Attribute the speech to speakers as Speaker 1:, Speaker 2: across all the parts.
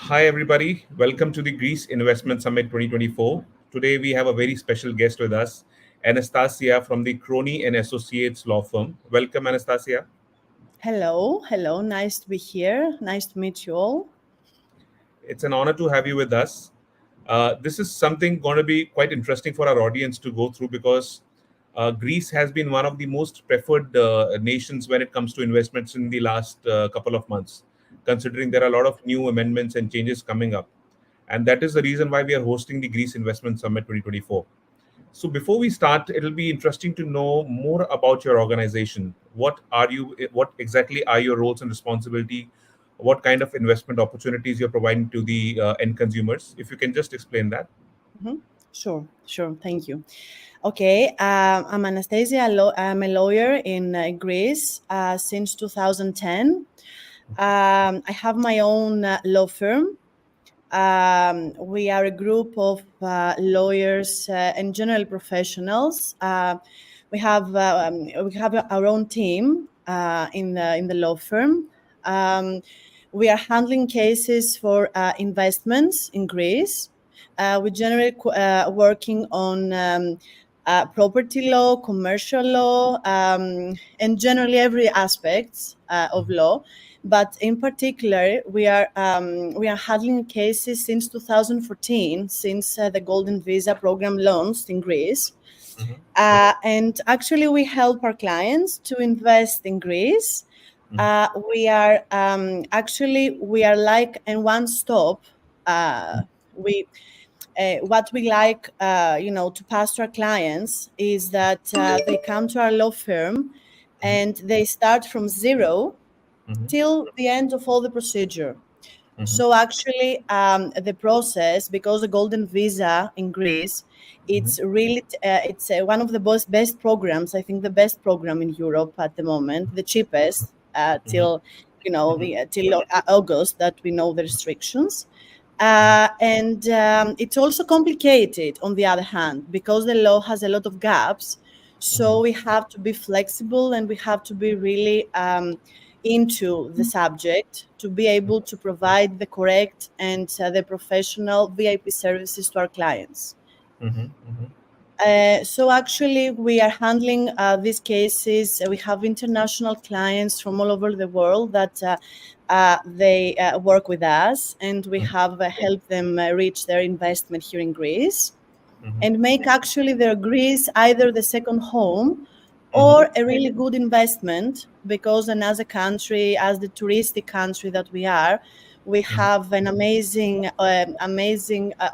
Speaker 1: Hi, everybody. Welcome to the Greece Investment Summit 2024. Today, we have a very special guest with us, Anastasia from the CHRONI and Associates Law Firm. Welcome, Anastasia.
Speaker 2: Hello. Nice to be here. Nice to meet you all.
Speaker 1: It's an honor to have you with us. This is something going to be quite interesting for our audience to go through because Greece has been one of the most preferred nations when it comes to investments in the last couple of months, considering there are a lot of new amendments and changes coming up. And that is the reason why we are hosting the Greece Investment Summit 2024. So before we start, it'll be interesting to know more about your organization. What exactly are your roles and responsibility? What kind of investment opportunities you're providing to the end consumers? If you can just explain that.
Speaker 2: Mhm. Sure. Thank you. Okay, I'm Anastasia. I'm a lawyer in Greece since 2010. I have my own law firm. We are a group of lawyers and general professionals. We have our own team in the law firm. Um, we are handling cases for investments in Greece. We generally working on property law, commercial law, and generally every aspect of law. But in particular, we are handling cases since 2014, since the Golden Visa program launched in Greece.
Speaker 1: Mhm,
Speaker 2: And actually, we help our clients to invest in Greece.
Speaker 1: mhm,
Speaker 2: We are like a one-stop. We What we like, to pass to our clients is that they come to our law firm
Speaker 1: mhm,
Speaker 2: and they start from zero
Speaker 1: mhm,
Speaker 2: till the end of all the procedure.
Speaker 1: mhm,
Speaker 2: So actually, the process, because the Golden Visa in Greece,
Speaker 1: mhm,
Speaker 2: it's one of the best programs. I think the best program in Europe at the moment, the cheapest
Speaker 1: mhm,
Speaker 2: till August that we know the restrictions.
Speaker 1: mhm,
Speaker 2: And it's also complicated on the other hand because the law has a lot of gaps.
Speaker 1: mhm,
Speaker 2: So we have to be flexible and we have to be really into the subject to be able to provide the correct and the professional VIP services to our clients.
Speaker 1: mhm, mhm,
Speaker 2: So actually, we are handling these cases. We have international clients from all over the world that they work with us, and we
Speaker 1: mhm,
Speaker 2: have helped them reach their investment here in Greece
Speaker 1: mhm,
Speaker 2: and make actually their Greece either the second home
Speaker 1: mhm,
Speaker 2: or a really good investment because, and as a country, as the touristic country that we are, we
Speaker 1: mhm,
Speaker 2: have an amazing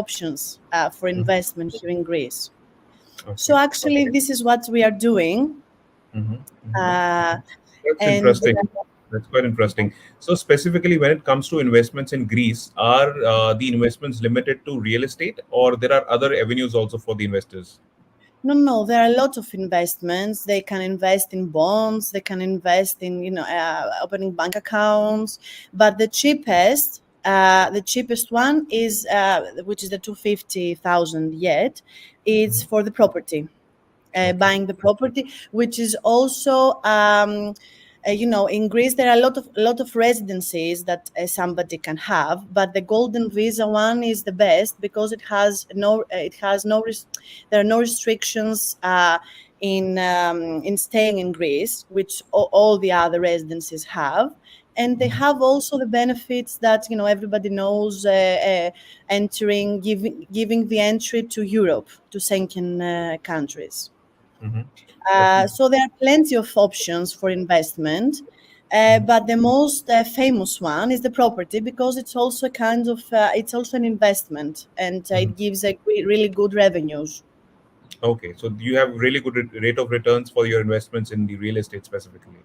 Speaker 2: options for
Speaker 1: mhm.
Speaker 2: investment here in Greece. So
Speaker 1: Okay.
Speaker 2: actually,
Speaker 1: Okay.
Speaker 2: this is what we are doing,
Speaker 1: Mhm, mhm.
Speaker 2: uh,
Speaker 1: That's
Speaker 2: and
Speaker 1: interesting. That's quite interesting. So, specifically, when it comes to investments in Greece, are the investments limited to real estate, or there are other avenues also for the investors?
Speaker 2: no, there are a lot of investments. They can invest in bonds. They can invest in opening bank accounts. But the cheapest one is which is the 250,000 yet. It's
Speaker 1: Mhm.
Speaker 2: for the property.
Speaker 1: Okay.
Speaker 2: Buying the property, which is also, in Greece there are a lot of residencies that somebody can have, but the Golden Visa one is the best because there are no restrictions in staying in Greece, which all the other residencies have. And they
Speaker 1: Mhm.
Speaker 2: have also the benefits that everybody knows, giving the entry to Europe, to Schengen countries.
Speaker 1: Mhm. Definitely.
Speaker 2: So there are plenty of options for investment,
Speaker 1: Mhm.
Speaker 2: but the most famous one is the property because it's also an investment and
Speaker 1: Mhm.
Speaker 2: it gives really good revenues.
Speaker 1: Okay, so you have really good rate of returns for your investments in the real estate specifically.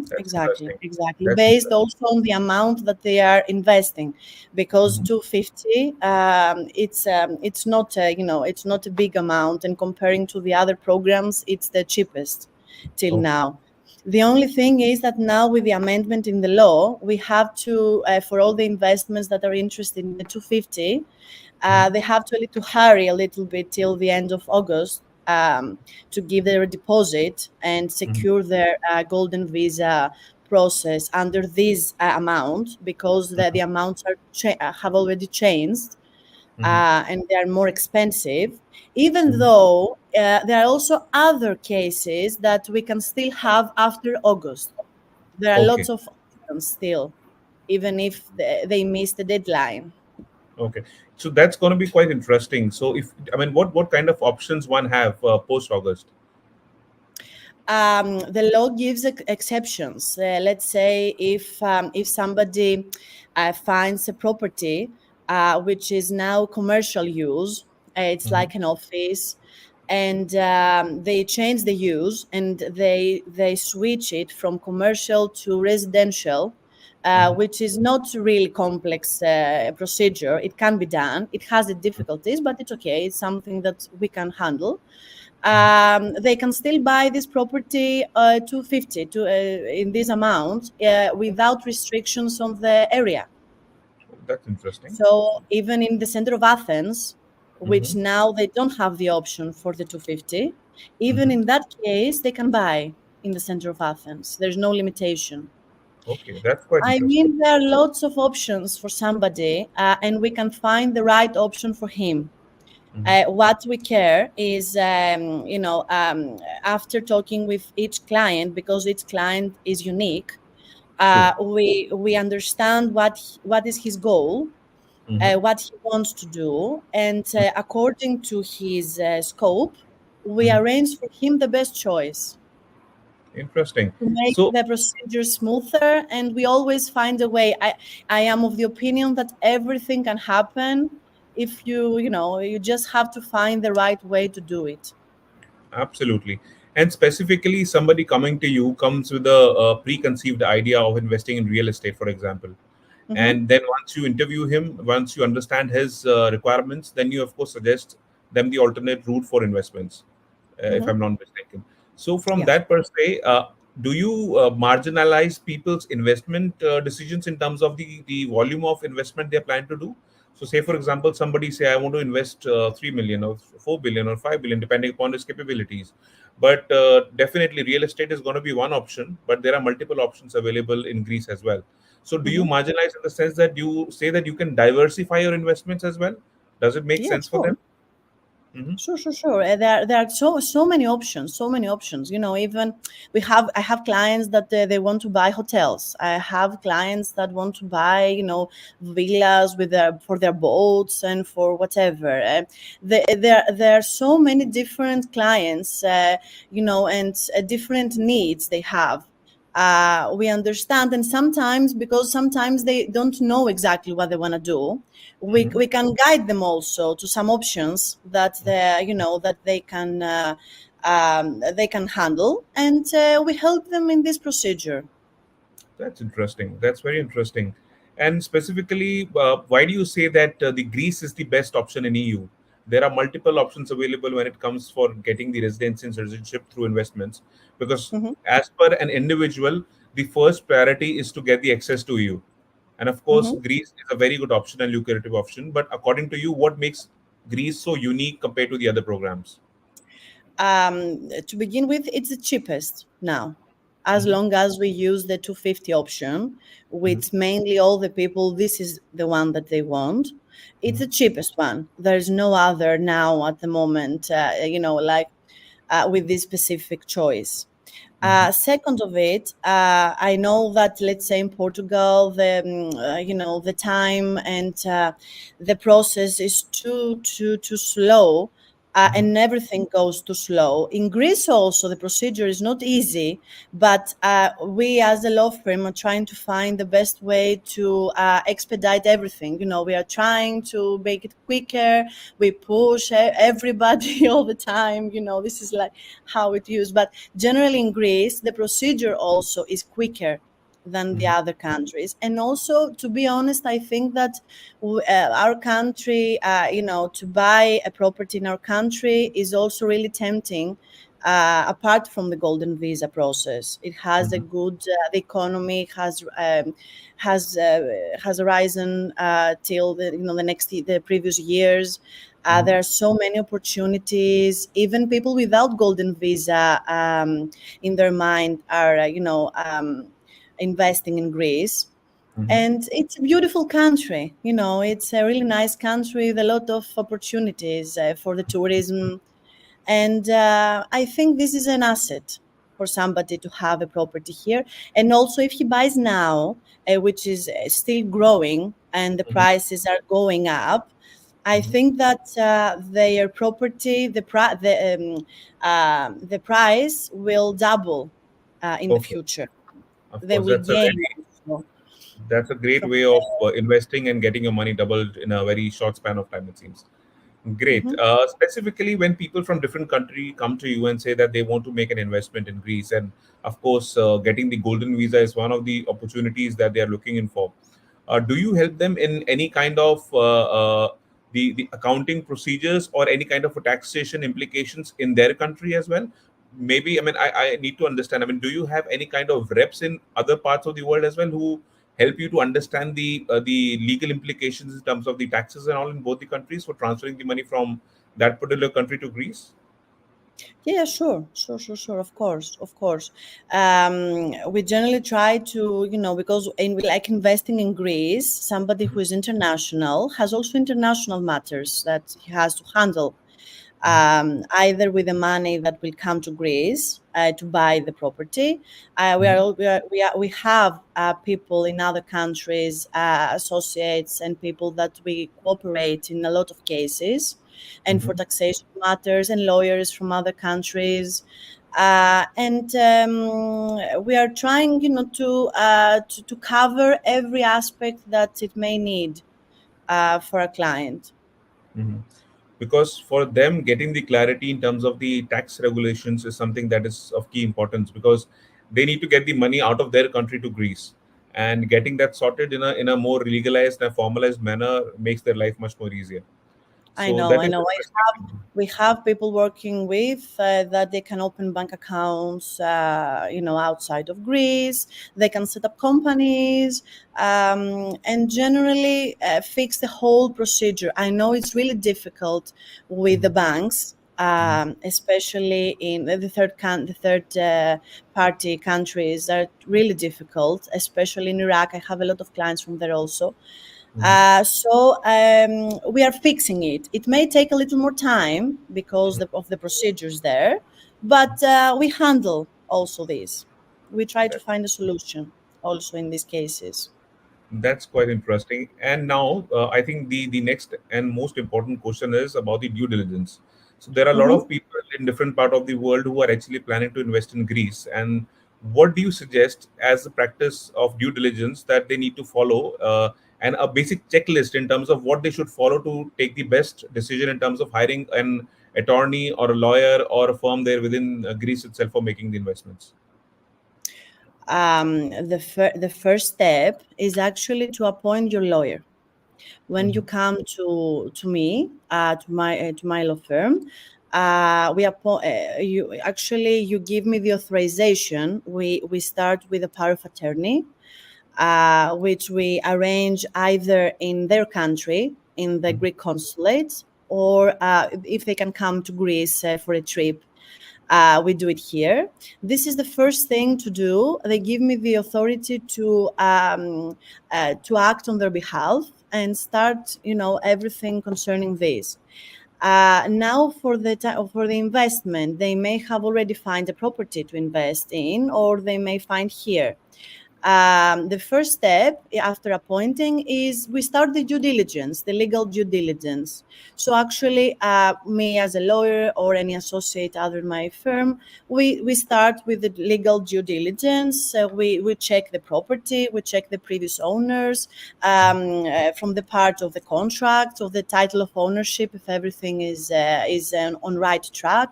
Speaker 1: That's
Speaker 2: Exactly,
Speaker 1: interesting.
Speaker 2: exactly.
Speaker 1: That's
Speaker 2: Based
Speaker 1: interesting.
Speaker 2: also on the amount that they are investing, because
Speaker 1: Mhm.
Speaker 2: 250, it's not a big amount, and comparing to the other programs, it's the cheapest till
Speaker 1: Okay.
Speaker 2: now. The only thing is that now with the amendment in the law, we have to, for all the investments that are interested in the 250,
Speaker 1: Mhm.
Speaker 2: they have to hurry a little bit till the end of August to give their deposit and
Speaker 1: Mhm.
Speaker 2: secure their Golden Visa process under this amount, because the amounts have already changed,
Speaker 1: Mhm.
Speaker 2: and they are more expensive, even
Speaker 1: Mhm.
Speaker 2: though there are also other cases that we can still have after August. There are
Speaker 1: Okay.
Speaker 2: lots of options still, even if they miss the deadline.
Speaker 1: Okay. So that's going to be quite interesting. So if I mean, what kind of options one have post August?
Speaker 2: The law gives exceptions. Let's say if somebody finds a property which is now commercial use, it's
Speaker 1: Mhm.
Speaker 2: like an office, and they change the use and they switch it from commercial to residential.
Speaker 1: Mhm.
Speaker 2: Which is not really complex procedure. It can be done. It has its difficulties, but it's okay. It's something that we can handle. They can still buy this property 250 to in this amount without restrictions on the area.
Speaker 1: That's interesting.
Speaker 2: So even in the center of Athens, which
Speaker 1: Mhm.
Speaker 2: now they don't have the option for the 250, even
Speaker 1: Mhm.
Speaker 2: in that case they can buy in the center of Athens. There's no limitation.
Speaker 1: Okay, that's quite
Speaker 2: I
Speaker 1: interesting.
Speaker 2: mean, there are lots of options for somebody, and we can find the right option for him.
Speaker 1: Mhm.
Speaker 2: What we care is, after talking with each client, because each client is unique,
Speaker 1: True.
Speaker 2: we understand what is his goal,
Speaker 1: Mhm.
Speaker 2: what he wants to do, and according to his scope, we
Speaker 1: Mhm.
Speaker 2: arrange for him the best choice
Speaker 1: Interesting.
Speaker 2: to make
Speaker 1: So
Speaker 2: the procedure smoother, and we always find a way. I am of the opinion that everything can happen if you just have to find the right way to do it.
Speaker 1: absolutely. And specifically, somebody coming to you comes with a preconceived idea of investing in real estate, for example.
Speaker 2: Hmm.
Speaker 1: And then once you interview him, once you understand his requirements, then you, of course, suggest them the alternate route for investments, if
Speaker 2: Hmm.
Speaker 1: I'm not mistaken. So, from
Speaker 2: Yeah.
Speaker 1: that per se, do you marginalize people's investment decisions in terms of the volume of investment they're planning to do? So, say for example, somebody say I want to invest 3 million or 4 billion or 5 billion, depending upon his capabilities. But definitely, real estate is going to be one option, but there are multiple options available in Greece as well. So, do you
Speaker 2: Hmm.
Speaker 1: marginalize in the sense that you say that you can diversify your investments as well? Does it make
Speaker 2: Yeah,
Speaker 1: sense for
Speaker 2: sure.
Speaker 1: them? Hmm.
Speaker 2: Sure. There are so many options, so many options. Even I have clients that they want to buy hotels. I have clients that want to buy, villas for their boats and for whatever. There are so many different clients, and different needs they have. We understand, and sometimes, because sometimes they don't know exactly what they want to do,
Speaker 1: Hmm.
Speaker 2: we can guide them also to some options that they can handle, and we help them in this procedure.
Speaker 1: That's interesting. That's very interesting. And specifically, why do you say that the Greece is the best option in EU? There are multiple options available when it comes for getting the residency and citizenship through investments. Because
Speaker 2: Hmm.
Speaker 1: as per an individual, the first priority is to get the access to EU. And of course,
Speaker 2: Hmm.
Speaker 1: Greece is a very good option and lucrative option. But according to you, what makes Greece so unique compared to the other programs?
Speaker 2: To begin with, it's the cheapest now, as
Speaker 1: Hmm.
Speaker 2: long as we use the 250 option,
Speaker 1: Hmm.
Speaker 2: which mainly all the people, this is the one that they want. It's
Speaker 1: Hmm.
Speaker 2: the cheapest one. There's no other now at the moment, with this specific choice.
Speaker 1: Hmm.
Speaker 2: Second of it, I know that, let's say, in Portugal, the time and the process is too slow,
Speaker 1: Hmm.
Speaker 2: and everything goes too slow. In Greece, also, the procedure is not easy, but we as a law firm are trying to find the best way to expedite everything. We are trying to make it quicker. We push everybody all the time. This is like how it is. But generally in Greece, the procedure also is quicker than the
Speaker 1: Hmm.
Speaker 2: other countries. And also, to be honest, I think that our country, to buy a property in our country is also really tempting. Apart from the golden visa process, it has a
Speaker 1: Hmm.
Speaker 2: good. The economy has risen till the previous years.
Speaker 1: Hmm.
Speaker 2: There are so many opportunities. Even people without golden visa in their mind are investing in Greece.
Speaker 1: Hmm.
Speaker 2: And it's a beautiful country. It's a really nice country with a lot of opportunities for the tourism. And I think this is an asset for somebody to have a property here. And also, if he buys now, which is still growing and the
Speaker 1: Hmm.
Speaker 2: prices are going up, I
Speaker 1: Hmm.
Speaker 2: think that their property, the price will double in the
Speaker 1: Okay,
Speaker 2: future.
Speaker 1: of
Speaker 2: They
Speaker 1: course,
Speaker 2: will gain also
Speaker 1: that's a great
Speaker 2: from.
Speaker 1: way of investing and getting your money doubled in a very short span of time, it seems. Great.
Speaker 2: Mhm.
Speaker 1: Specifically, when people from different country come to you and say that they want to make an investment in Greece, and of course, getting the golden visa is one of the opportunities that they are looking in for. Do you help them in any kind of the accounting procedures or any kind of a taxation implications in their country as well? Maybe, I mean, I need to understand. I mean, do you have any kind of reps in other parts of the world as well who help you to understand the legal implications in terms of the taxes and all in both the countries for transferring the money from that particular country to Greece?
Speaker 2: Yeah, sure, sure, sure, sure. Of course, of course. We generally try to, because like investing in Greece, somebody who is international has also international matters that he has to handle, either with the money that will come to Greece to buy the property.
Speaker 1: Hmm.
Speaker 2: We have people in other countries, associates, and people that we cooperate in a lot of cases, and for
Speaker 1: Hmm.
Speaker 2: taxation matters, and lawyers from other countries. And we are trying, to cover every aspect that it may need for a client.
Speaker 1: Hmm. Because for them, getting the clarity in terms of the tax regulations is something that is of key importance, because they need to get the money out of their country to Greece, and getting that sorted in a more legalized and formalized manner makes their life much more easier.
Speaker 2: I
Speaker 1: So
Speaker 2: know,
Speaker 1: that
Speaker 2: I
Speaker 1: is
Speaker 2: know.
Speaker 1: interesting.
Speaker 2: We have people working with that they can open bank accounts, outside of Greece. They can set up companies and generally fix the whole procedure. I know it's really difficult with the
Speaker 1: Mhm.
Speaker 2: banks,
Speaker 1: Mhm.
Speaker 2: especially in the third party countries are really difficult, especially in Iraq. I have a lot of clients from there also.
Speaker 1: Mhm.
Speaker 2: We are fixing it. It may take a little more time because of the procedures there, but we handle also this. We try to
Speaker 1: That
Speaker 2: find a solution also in these cases.
Speaker 1: That's quite interesting. And now, I think the next and most important question is about the due diligence. So there are a lot
Speaker 2: Mhm.
Speaker 1: of people in different part of the world who are actually planning to invest in Greece. And what do you suggest as a practice of due diligence that they need to follow, and a basic checklist in terms of what they should follow to take the best decision in terms of hiring an attorney or a lawyer or a firm there within Greece itself for making the investments?
Speaker 2: The first step is actually to appoint your lawyer. When you
Speaker 1: Mhm.
Speaker 2: come to me to my law firm, you give me the authorization. We start with a power of attorney, which we arrange either in their country, in the
Speaker 1: Mhm.
Speaker 2: Greek consulate, or if they can come to Greece for a trip, we do it here. This is the first thing to do. They give me the authority to act on their behalf and start, everything concerning this. Now, for the investment, they may have already find a property to invest in, or they may find here. The first step after appointing is we start the due diligence, the legal due diligence. So actually, me as a lawyer or any associate other than my firm, we start with the legal due diligence. We check the property, we check the previous owners, from the part of the contract, of the title of ownership, if everything is on right track,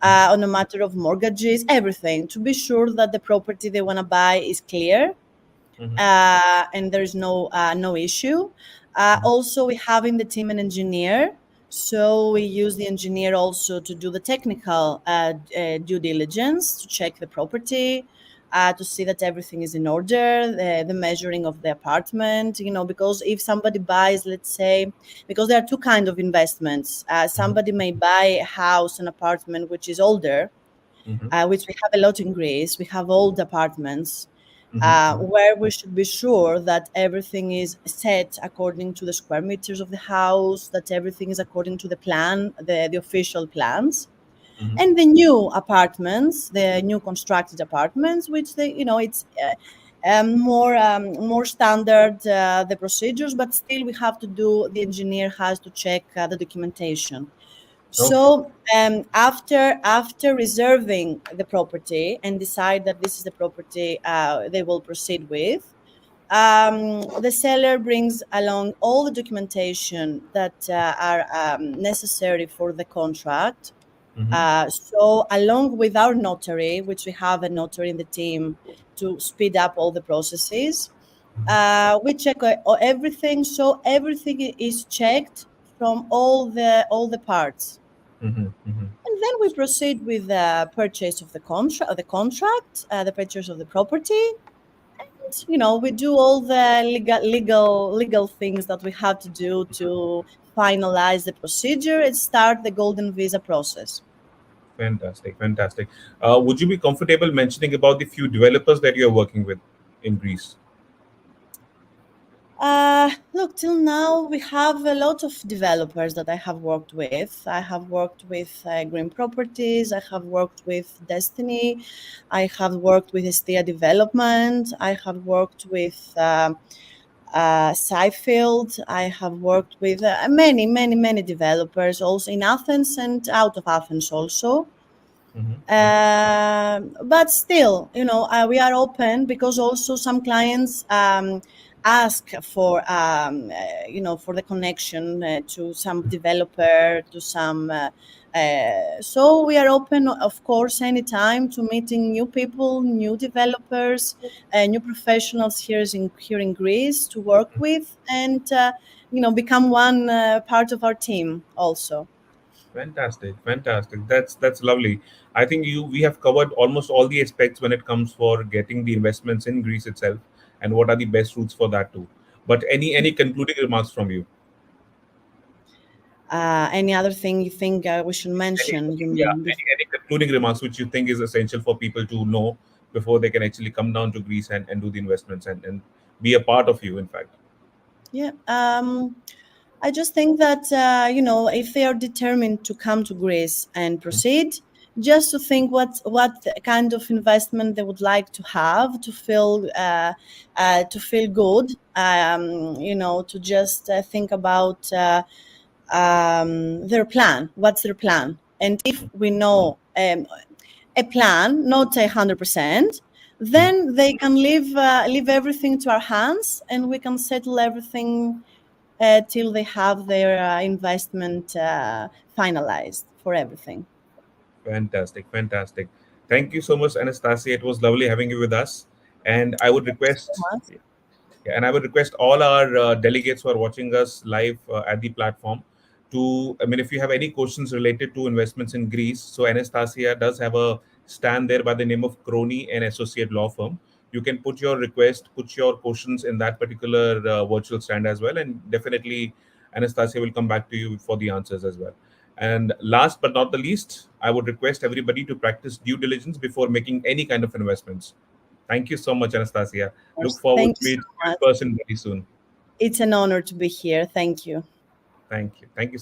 Speaker 2: on a matter of mortgages, everything, to be sure that the property they want to buy is clear,
Speaker 1: Mhm.
Speaker 2: and there is no issue.
Speaker 1: Mhm.
Speaker 2: Also, we have in the team an engineer, so we use the engineer also to do the technical due diligence, to check the property, to see that everything is in order, the measuring of the apartment, because if somebody buys, let's say, because there are two kind of investments.
Speaker 1: Mhm.
Speaker 2: Somebody may buy a house, an apartment which is older,
Speaker 1: Mhm.
Speaker 2: which we have a lot in Greece. We have old apartments,
Speaker 1: Mm-hmm.
Speaker 2: where we should be sure that everything is set according to the square meters of the house, that everything is according to the plan, the official plans.
Speaker 1: Mm-hmm.
Speaker 2: And the new apartments, the new constructed apartments, which it's more standard, the procedures, but still we have to do. The engineer has to check the documentation.
Speaker 1: Okay.
Speaker 2: So after reserving the property and decide that this is the property they will proceed with, the seller brings along all the documentation that are necessary for the contract.
Speaker 1: Mm-hmm.
Speaker 2: So along with our notary, which we have a notary in the team to speed up all the processes, we check everything. So everything is checked from all the parts,
Speaker 1: Mm-hmm. Mm-hmm.
Speaker 2: and then we proceed with the purchase of the purchase of the property. We do all the legal things that we have to do to finalize the procedure and start the golden visa process.
Speaker 1: Fantastic, fantastic. Would you be comfortable mentioning about the few developers that you're working with in Greece?
Speaker 2: Look, till now we have a lot of developers that I have worked with. I have worked with Green Properties. I have worked with Destiny. I have worked with Estia Development. I have worked with Seifield. I have worked with many, many, many developers also in Athens and out of Athens also.
Speaker 1: Mm-hmm.
Speaker 2: But still, we are open because also some clients ask for the connection to some developer, to some. So we are open, of course, anytime to meeting new people, new developers, new professionals here in Greece to work with, and become one part of our team also.
Speaker 1: Fantastic, fantastic. That's lovely. I think we have covered almost all the aspects when it comes for getting the investments in Greece itself, and what are the best routes for that too. But any concluding remarks from you?
Speaker 2: Any other thing you think we should
Speaker 1: Any,
Speaker 2: mention? You
Speaker 1: yeah,
Speaker 2: mean?
Speaker 1: any concluding remarks which you think is essential for people to know before they can actually come down to Greece and do the investments and be a part of you, in fact.
Speaker 2: Yeah. I just think that if they are determined to come to Greece and proceed, just to think what kind of investment they would like to have to feel good. To just think about their plan. What's their plan? And if we know a plan, not 100%,
Speaker 1: Mhm.
Speaker 2: then they can leave everything to our hands, and we can settle everything till they have their investment finalized for everything.
Speaker 1: Fantastic, fantastic. Thank you so much, Anastasia. It was lovely having you with us. And I would
Speaker 2: Thank you so
Speaker 1: request,
Speaker 2: much.
Speaker 1: yeah, and I would request all our delegates who are watching us live at the platform to, I mean, if you have any questions related to investments in Greece, so Anastasia does have a stand there by the name of CHRONI and Associate Law Firm. You can put your request, put your questions in that particular virtual stand as well, and definitely Anastasia will come back to you for the answers as well. And last but not the least, I would request everybody to practice due diligence before making any kind of investments. Thank you so much, Anastasia.
Speaker 2: Of
Speaker 1: Look
Speaker 2: course.
Speaker 1: forward
Speaker 2: Thank
Speaker 1: to
Speaker 2: you so
Speaker 1: meet you in
Speaker 2: much.
Speaker 1: person very soon.
Speaker 2: It's an honor to be here. Thank you.
Speaker 1: Thank you. Thank you so